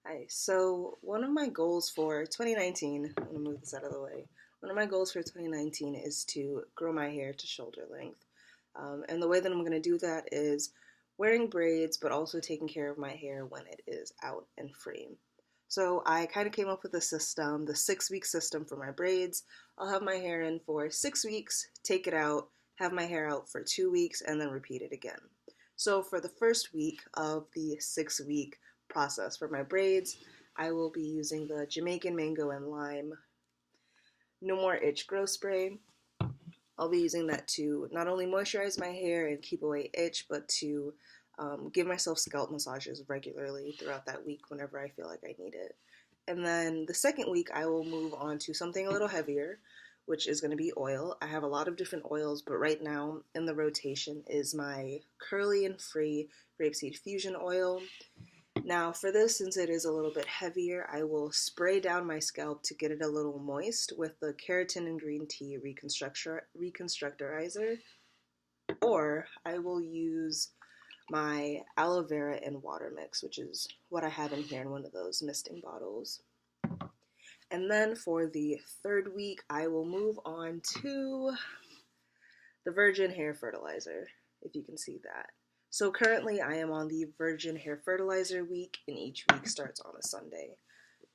Hi. So, one of my goals for 2019, I'm going to move this out of the way. One of my goals for 2019 is to grow my hair to shoulder length. And the way that I'm going to do that is wearing braids, but also taking care of my hair when it is out and free. So, I kind of came up with a system, the 6 week system for my braids. I'll have my hair in for 6 weeks, take it out, have my hair out for 2 weeks, and then repeat it again. So, for the first week of the 6 week process for my braids, I will be using the Jamaican Mango and Lime No More Itch Grow Spray. I'll be using that to not only moisturize my hair and keep away itch, but to give myself scalp massages regularly throughout that week whenever I feel like I need it. And then the second week, I will move on to something a little heavier, which is going to be oil. I have a lot of different oils, but right now in the rotation is my Curly and Free Grapeseed Fusion Oil. Now for this, since it is a little bit heavier, I will spray down my scalp to get it a little moist with the Keratin and Green Tea Reconstructorizer, or I will use my aloe vera and water mix, which is what I have in here in one of those misting bottles. And then for the third week, I will move on to the Virgin Hair Fertilizer, if you can see that. So currently I am on the Virgin Hair Fertilizer week, and each week starts on a Sunday.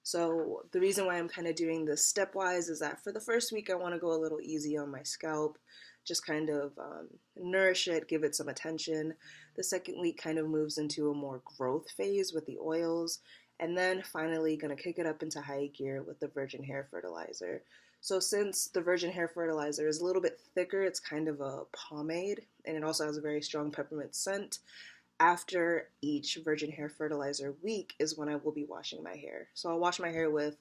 So the reason why I'm kind of doing this stepwise is that for the first week I want to go a little easy on my scalp, just kind of nourish it, give it some attention. The second week kind of moves into a more growth phase with the oils, and then finally gonna kick it up into high gear with the Virgin Hair Fertilizer. So since the Virgin Hair Fertilizer is a little bit thicker, it's kind of a pomade, and it also has a very strong peppermint scent. After each Virgin Hair Fertilizer week is when I will be washing my hair. So I'll wash my hair with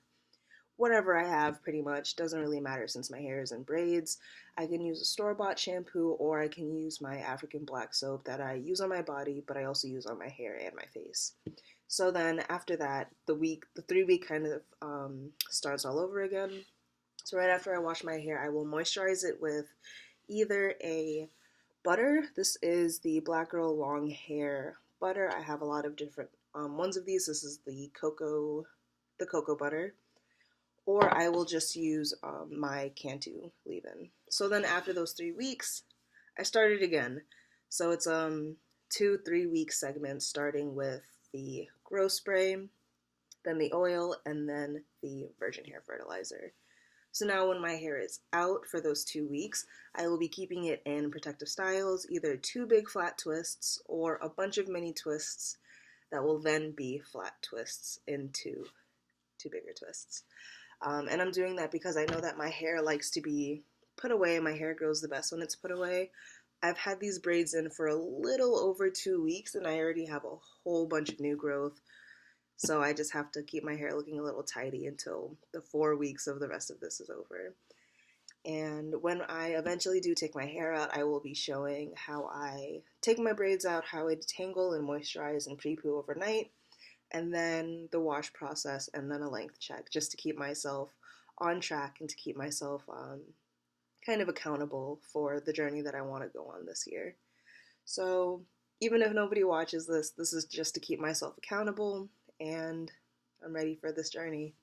whatever I have pretty much. Doesn't really matter since my hair is in braids. I can use a store-bought shampoo, or I can use my African black soap that I use on my body, but I also use on my hair and my face. So then after that, the 3 week kind of starts all over again. So right after I wash my hair, I will moisturize it with either a butter. This is the Black Girl Long Hair butter. I have a lot of different ones of these. This is the cocoa butter, or I will just use my Cantu leave-in. So then after those 3 weeks, I started again. So it's 2 3 week segments, starting with the grow spray, then the oil, and then the Virgin Hair Fertilizer. So now when my hair is out for those 2 weeks, I will be keeping it in protective styles, either two big flat twists or a bunch of mini twists that will then be flat twists into two bigger twists. And I'm doing that because I know that my hair likes to be put away. My hair grows the best when it's put away. I've had these braids in for a little over 2 weeks, and I already have a whole bunch of new growth. So I just have to keep my hair looking a little tidy until the 4 weeks of the rest of this is over. And when I eventually do take my hair out, I will be showing how I take my braids out, how I detangle and moisturize and pre-poo overnight, and then the wash process, and then a length check, just to keep myself on track and to keep myself kind of accountable for the journey that I want to go on this year. So even if nobody watches this, this is just to keep myself accountable, and I'm ready for this journey.